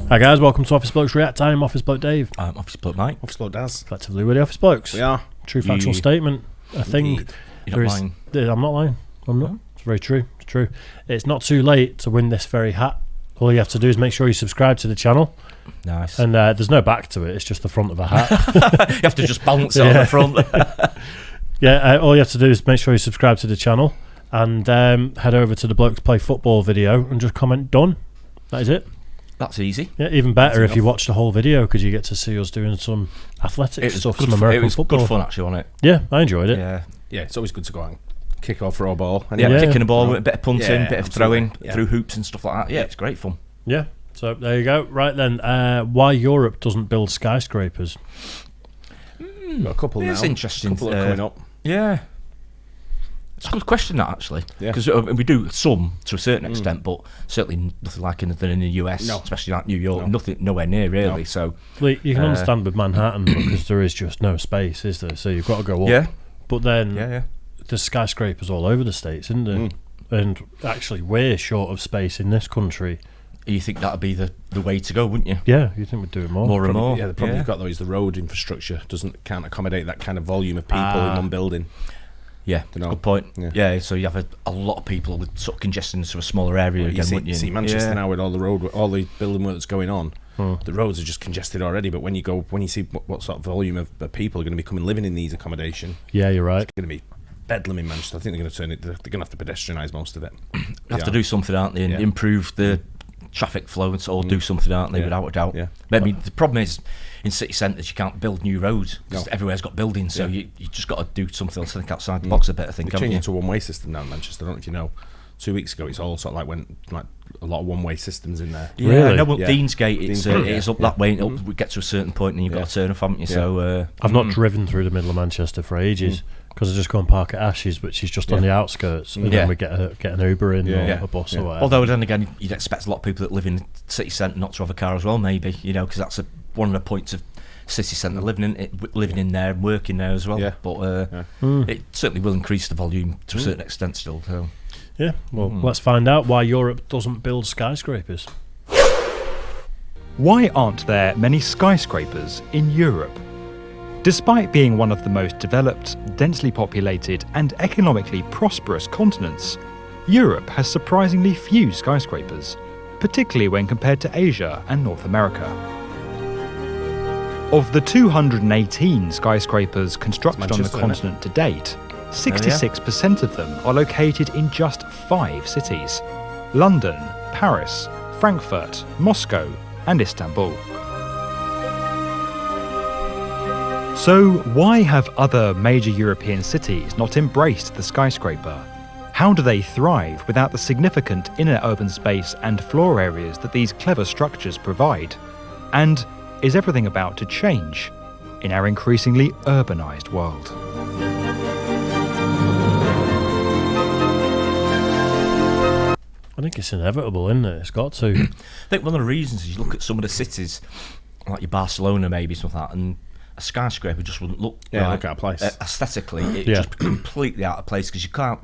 Hi guys, welcome to Office Blokes React. I'm Office Bloke Dave. I'm Office Bloke Mike. Office Bloke Daz. Collectively, we're the Office Blokes. We are. True factual statement. I think You're not lying. I'm not lying. I'm not. It's very true. It's true. It's not too late to win this very hat. All you have to do is make sure you subscribe to the channel. Nice. And there's no back to it. It's just the front of a hat. You have to just balance it on the front. All you have to do is make sure you subscribe to the channel and head over to the Blokes Play Football video and just comment done. That is it. That's easy. Yeah, even better if you watch the whole video because you get to see us doing some athletic stuff, some American football. It was good fun actually, wasn't it? Yeah, I enjoyed it. Yeah, it's always good to go out and kick off throw a ball. And Kicking a ball, a bit of punting, a bit of throwing yeah. through hoops and stuff like that. Yeah, it's great fun. Yeah, so there you go. Right then, why Europe doesn't build skyscrapers? Got a couple now. It's interesting. A couple are coming up. Yeah. It's a good question, that, actually. Yeah. Because we do some to a certain extent, but certainly nothing like anything in the US, especially like New York, nowhere near, really. So Well, you can understand with Manhattan because there is just no space, is there? So you've got to go up. Yeah. But then Yeah. there's skyscrapers all over the States, isn't there? And actually, we're short of space in this country. You think that would be the way to go, wouldn't you? Yeah, you think we'd do it more. And more. Yeah, the problem you've got though is the road infrastructure can't accommodate that kind of volume of people in one building. Yeah, good point. Yeah, so you have a lot of people with sort of congestion into a smaller area again, wouldn't you? You see Manchester now with all the building work that's going on. The roads are just congested already. But when you see what sort of volume of people are going to be coming living in these accommodation, Yeah, you're right. it's going to be bedlam in Manchester. I think they're going to turn it. They're going to have to pedestrianise most of it. They have to do something, aren't they? And improve the traffic flow and or do something, aren't they? Without a doubt. Yeah. But I mean, the problem is in city centres you can't build new roads because everywhere's got buildings. So you just got to do something else. Think outside the box a bit. I think. They're changing to a one-way system now in Manchester. I don't know if you know. 2 weeks ago, it's all sort of went a lot of one-way systems in there. Yeah, Really? no, well, Yeah. Deansgate, it's up that way. Mm-hmm. We get to a certain point and you've got to turn off, haven't you? So I've not driven through the middle of Manchester for ages because I just go and park at Ashes, which is just on the outskirts, and then we get an Uber in or a bus or whatever. Although then again, you'd expect a lot of people that live in the city centre not to have a car as well, maybe, because that's one of the points of city centre, living in there and working there as well. Yeah. But it certainly will increase the volume to a certain extent still. So. Yeah, well, let's find out why Europe doesn't build skyscrapers. Why aren't there many skyscrapers in Europe? Despite being one of the most developed, densely populated and economically prosperous continents, Europe has surprisingly few skyscrapers, particularly when compared to Asia and North America. Of the 218 skyscrapers constructed on the continent to date, 66% of them are located in just 5 cities: London, Paris, Frankfurt, Moscow and Istanbul. So why have other major European cities not embraced the skyscraper? How do they thrive without the significant inner urban space and floor areas that these clever structures provide? And is everything about to change in our increasingly urbanised world? I think it's inevitable, isn't it? It's got to. I think one of the reasons is you look at some of the cities, like your Barcelona maybe, something like that, and a skyscraper just wouldn't look right. Look out of place. Aesthetically, it just completely out of place because you can't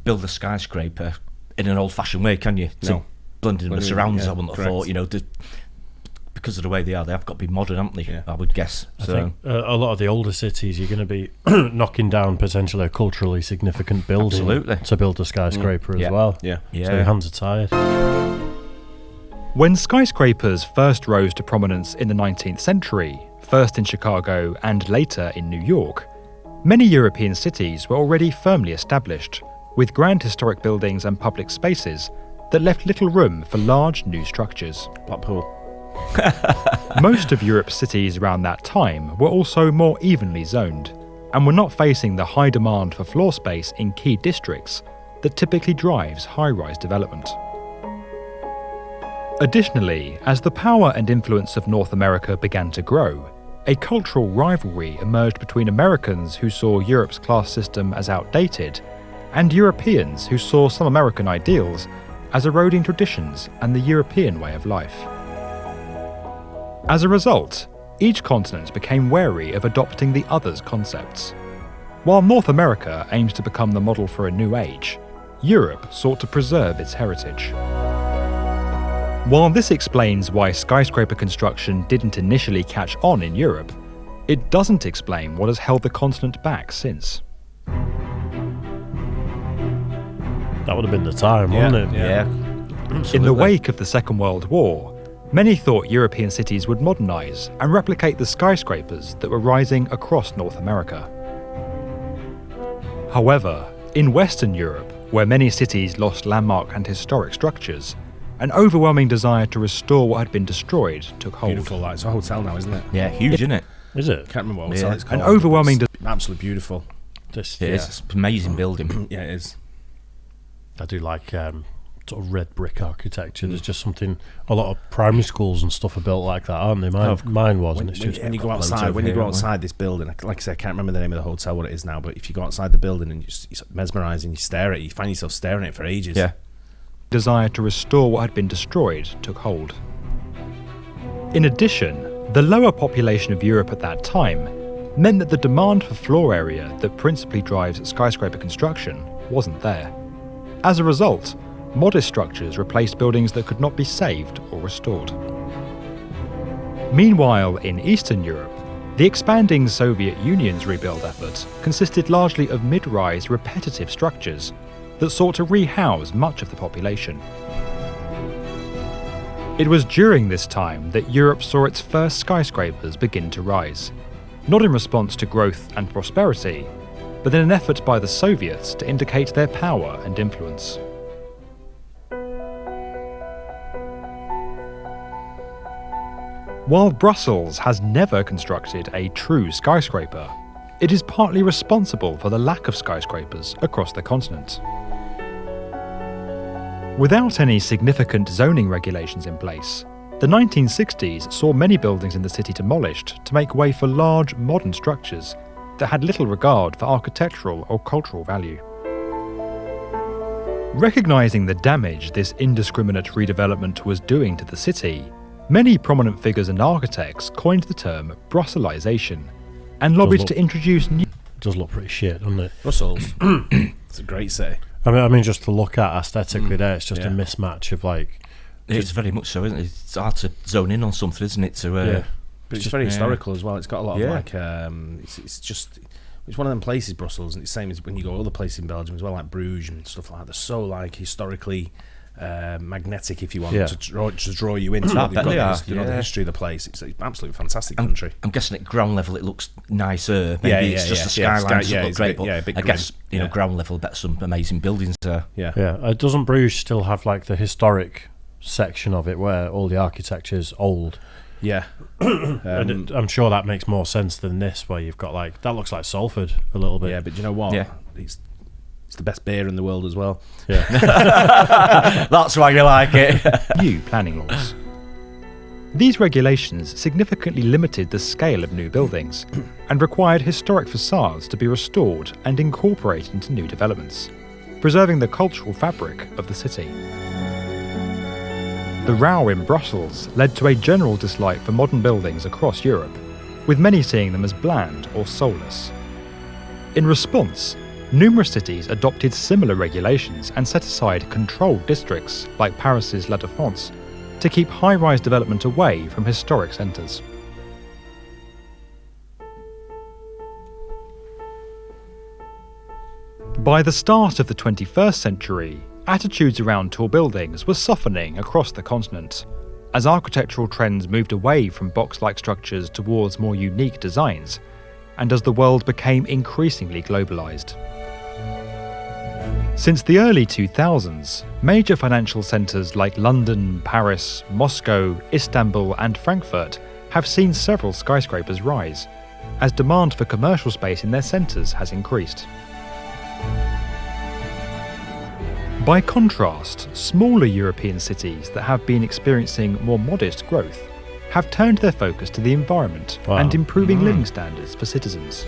build a skyscraper in an old-fashioned way, can you? To blend in with the surroundings, I wouldn't have thought. Because of the way they are, they have got to be modern, haven't they? Yeah. I would guess. I think a lot of the older cities, you're going to be knocking down potentially a culturally significant building to build a skyscraper as well. Yeah. So your hands are tired. When skyscrapers first rose to prominence in the 19th century, first in Chicago and later in New York, many European cities were already firmly established, with grand historic buildings and public spaces that left little room for large new structures. Blackpool. Most of Europe's cities around that time were also more evenly zoned, and were not facing the high demand for floor space in key districts that typically drives high-rise development. Additionally, as the power and influence of North America began to grow, a cultural rivalry emerged between Americans who saw Europe's class system as outdated, and Europeans who saw some American ideals as eroding traditions and the European way of life. As a result, each continent became wary of adopting the other's concepts. While North America aims to become the model for a new age, Europe sought to preserve its heritage. While this explains why skyscraper construction didn't initially catch on in Europe, it doesn't explain what has held the continent back since. That would have been the time, wouldn't it? Yeah. In the wake of the Second World War, many thought European cities would modernise and replicate the skyscrapers that were rising across North America. However, in Western Europe, where many cities lost landmark and historic structures, an overwhelming desire to restore what had been destroyed took hold. Beautiful, like, it's a hotel now, isn't it? Yeah, huge, isn't it? Is it? Can't remember what hotel it's called. An overwhelming... Absolutely beautiful. This, It is. It's an amazing building. Yeah, it is. I do like sort of red brick architecture. There's just something. A lot of primary schools and stuff are built like that, aren't they? Mine wasn't. It's just When you go outside this building, like I say, I can't remember the name of the hotel, what it is now, but if you go outside the building and you're mesmerising, you stare at it, you find yourself staring at it for ages. Yeah. Desire to restore what had been destroyed took hold. In addition, the lower population of Europe at that time meant that the demand for floor area that principally drives skyscraper construction wasn't there. As a result, modest structures replaced buildings that could not be saved or restored. Meanwhile, in Eastern Europe, the expanding Soviet Union's rebuild effort consisted largely of mid-rise repetitive structures that sought to rehouse much of the population. It was during this time that Europe saw its first skyscrapers begin to rise, not in response to growth and prosperity, but in an effort by the Soviets to indicate their power and influence. While Brussels has never constructed a true skyscraper, it is partly responsible for the lack of skyscrapers across the continent. Without any significant zoning regulations in place, the 1960s saw many buildings in the city demolished to make way for large, modern structures that had little regard for architectural or cultural value. Recognising the damage this indiscriminate redevelopment was doing to the city, many prominent figures and architects coined the term Brusselization and lobbied to introduce new... It does look pretty shit, doesn't it? Brussels. It's a great city. I mean, just to look at aesthetically there, it's just a mismatch of like... It's very much so, isn't it? It's hard to zone in on something, isn't it? But it's very historical as well. It's got a lot of like... It's one of them places, Brussels, and it's the same as when you go other places in Belgium as well, like Bruges and stuff like that. They're so like historically magnetic, if you want, to draw you into it. They've got the history of the place. It's an absolutely fantastic country. I'm guessing at ground level it looks nicer. Maybe it's just the skylines look great, but I guess ground level, bet some amazing buildings there. Yeah. Doesn't Bruges still have like the historic section of it where all the architecture's old? Yeah. And I'm sure that makes more sense than this, where you've got like, that looks like Salford a little bit. Yeah, but you know what? Yeah. It's the best beer in the world as well. Yeah. That's why you like it. New planning laws. These regulations significantly limited the scale of new buildings and required historic facades to be restored and incorporated into new developments, preserving the cultural fabric of the city. The row in Brussels led to a general dislike for modern buildings across Europe, with many seeing them as bland or soulless. In response, numerous cities adopted similar regulations and set aside controlled districts, like Paris's La Défense, to keep high-rise development away from historic centres. By the start of the 21st century, attitudes around tall buildings were softening across the continent, as architectural trends moved away from box-like structures towards more unique designs, and as the world became increasingly globalised. Since the early 2000s, major financial centres like London, Paris, Moscow, Istanbul and Frankfurt have seen several skyscrapers rise, as demand for commercial space in their centres has increased. By contrast, smaller European cities that have been experiencing more modest growth have turned their focus to the environment and improving living standards for citizens.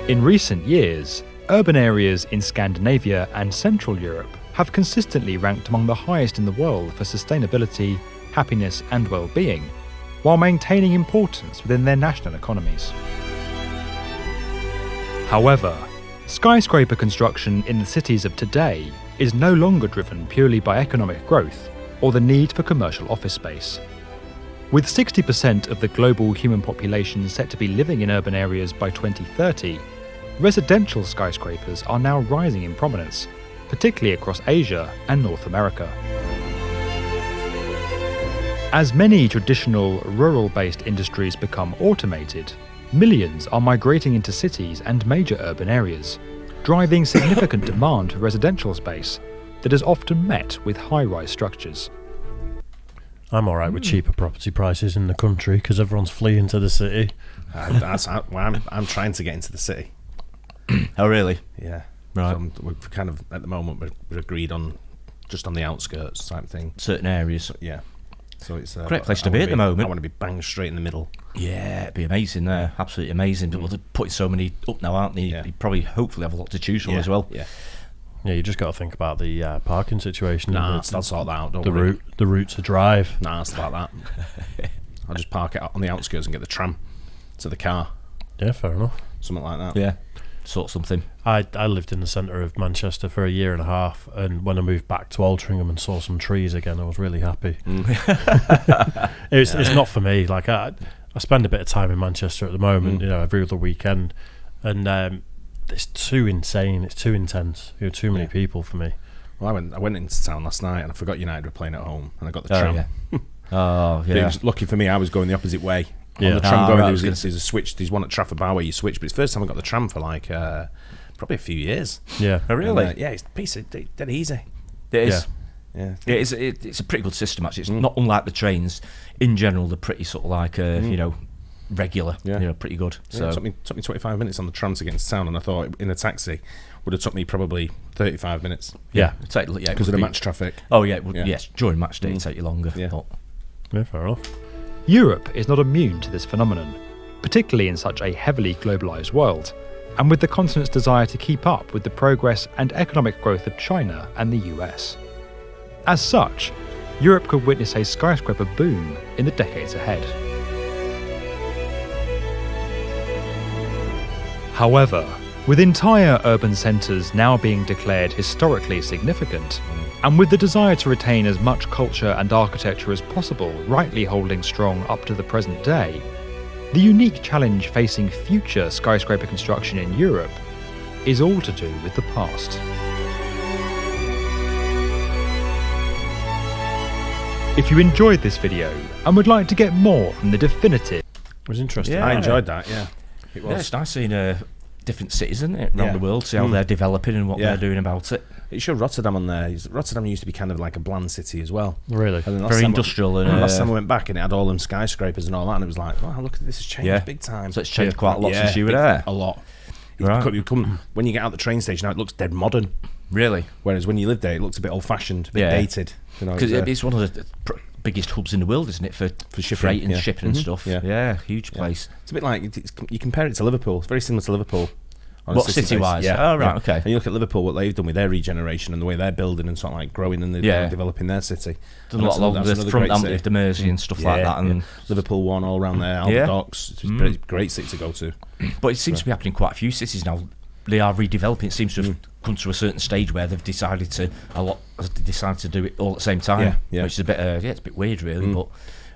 In recent years, urban areas in Scandinavia and Central Europe have consistently ranked among the highest in the world for sustainability, happiness and well-being, while maintaining importance within their national economies. However, skyscraper construction in the cities of today is no longer driven purely by economic growth, or the need for commercial office space. With 60% of the global human population set to be living in urban areas by 2030, residential skyscrapers are now rising in prominence, particularly across Asia and North America. As many traditional rural-based industries become automated, millions are migrating into cities and major urban areas, driving significant demand for residential space that is often met with high-rise structures. I'm alright with cheaper property prices in the country because everyone's fleeing to the city. I'm trying to get into the city. Oh, really? Yeah. Right. So we're kind of, at the moment, we're agreed on just on the outskirts type thing. Certain areas. Yeah. So it's Great place to be at the moment. I want to be bang straight in the middle. Yeah, it'd be amazing there. Absolutely amazing. But they're putting so many up now, aren't they? Yeah. You probably, hopefully, have a lot to choose from as well. Yeah. Yeah, you just got to think about the parking situation. Nah, I'll sort that out. Don't the worry. the route to drive. Nah, it's like that. I'll just park it on the outskirts and get the tram to the car. Yeah, fair enough. Something like that. Yeah, sort something. I lived in the centre of Manchester for a year and a half, and when I moved back to Altrincham and saw some trees again, I was really happy. It's not for me. Like I spend a bit of time in Manchester at the moment, every other weekend, and it's too insane. It's too intense. Too many people for me. Well, I went into town last night and I forgot United were playing at home, and I got the tram. Yeah. But it was lucky for me. I was going the opposite way. Yeah. On the tram going, right, there's a switch. There's one at Trafford Bar where you switch, but it's the first time I got the tram for like probably a few years. Yeah. Oh, really? And, yeah, it's a piece of dead easy. It is. Yeah. It's a pretty good system, actually. It's not unlike the trains. In general, they're pretty sort of like, regular. Yeah. Pretty good. Yeah, So it took me 25 minutes on the tram to get into town, and I thought in a taxi would have took me probably 35 minutes. Yeah. Because of the match traffic. Oh, yeah. Yeah. Yes, during match day, it'd take you longer. Yeah. But Yeah, fair enough. Europe is not immune to this phenomenon, particularly in such a heavily globalised world, and with the continent's desire to keep up with the progress and economic growth of China and the US. As such, Europe could witness a skyscraper boom in the decades ahead. However, with entire urban centres now being declared historically significant, and with the desire to retain as much culture and architecture as possible rightly holding strong up to the present day, the unique challenge facing future skyscraper construction in Europe is all to do with the past. If you enjoyed this video and would like to get more from the definitive... It was interesting. Yeah. I enjoyed that, yeah. It was. yeah, it's nice seeing different cities, isn't it, around Yeah. the world, see how they're developing and what Yeah. they're doing about it. It showed Rotterdam on there. Rotterdam used to be kind of like a bland city as well. Really? And then last Very time industrial. And, last time I went back and it had all them skyscrapers and all that, and it was like, wow, look, this has changed big time. So it's changed quite a lot since you were there. A lot. Right. When you get out the train station now, it looks dead modern. Really? Whereas when you lived there, it looks a bit old-fashioned, a bit Yeah. dated. Because it's one of the biggest hubs in the world, isn't it, for shipping, freight and yeah. shipping and stuff. Yeah. Huge place. It's a bit like, you compare it to Liverpool. It's very similar to Liverpool. on a What, city base. city-wise? Yeah. Oh, right, okay. And you look at Liverpool, what they've done with their regeneration and the way they're building and sort of like growing and developing their city. Done a lot along the front of the Mersey and stuff like that. And Liverpool one all around there, Albert Docks. It's a great city to go to. But it seems to be happening in quite a few cities now. They are redeveloping. It seems to have come to a certain stage where they've decided to do it all at the same time. Yeah. Which is a bit it's a bit weird, really. But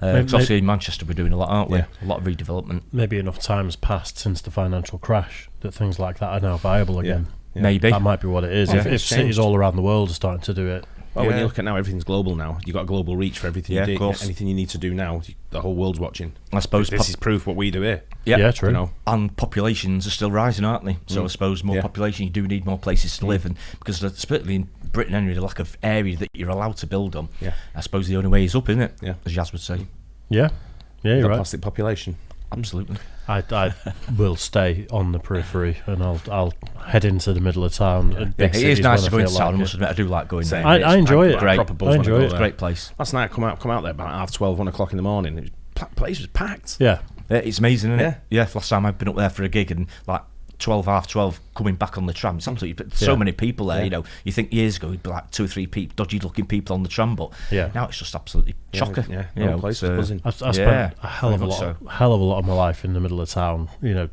obviously in Manchester we're doing a lot, aren't we? Yeah. A lot of redevelopment. Maybe enough time's passed since the financial crash that things like that are now viable again. Yeah. Maybe That might be what it is. Well, If cities all around the world are starting to do it. Well, when you look at now, everything's global now. You've got a global reach for everything Yeah, you of do. course. Anything you need to do now, the whole world's watching. I suppose This is proof what we do here. Yeah, true. You know? And populations are still rising, aren't they? So I suppose more population, you do need more places to live, and because particularly in Britain, anyway, the lack of area that you're allowed to build on. Yeah. I suppose the only way is up, isn't it? Yeah. As Yaz would say. Yeah, you're The right. plastic population. Absolutely. I will stay on the periphery and I'll head into the middle of town. Yeah, Big it is cities nice when to go I into feel town. I like must it. admit, I do like going there. I enjoy it. Great. Proper buzz I when enjoy go it. there. Great place. Last night, I come out there about 12, 1 o'clock in the morning. Place was packed. Yeah, It's amazing, isn't Yeah. it? Yeah. Last time I've been up there for a gig and like 12, half 12, coming back on the tram. It's absolutely so many people there. Yeah. You know, you think years ago it'd be like 2 or 3 dodgy-looking people on the tram, but now it's just absolutely chocker. Yeah, You no know, place so- was buzzing. I spent a hell of a very lot, much hell of a lot of my life in the middle of town. You know,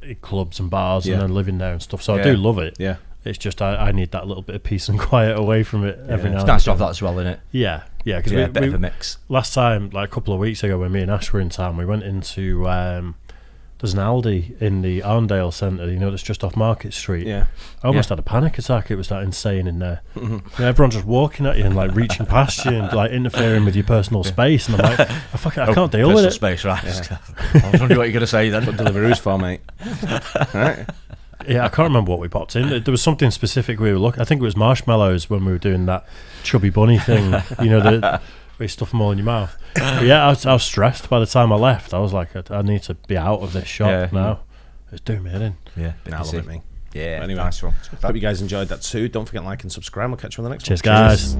in clubs and bars, Yeah. and then living there and stuff. So I Yeah. do love it. Yeah. It's just I need that little bit of peace and quiet away from it every now It's and nice to have again. that as well, isn't it? Yeah, Yeah, because a bit of a mix. Last time, like a couple of weeks ago, when me and Ash were in town, we went into there's an Aldi in the Arndale Centre, that's just off Market Street. Yeah, I almost had a panic attack. It was that insane in there. Everyone's just walking at you and like reaching past you and like interfering with your personal space. And I'm like, I can't deal with it. Space, right? Yeah. I was wondering what you're going to say then. What Deliveroo's for, mate? Right. Yeah, I can't remember what we popped in. There was something specific we were looking. I think it was marshmallows when we were doing that chubby bunny thing. Where you stuff them all in your mouth. But yeah, I was stressed by the time I left. I was like, I need to be out of this shop now. It's doing me in. Yeah, I love it, me. Yeah, anyway, nice one. Hope you guys enjoyed that too. Don't forget to like and subscribe. We'll catch you on the next one. Cheers, guys.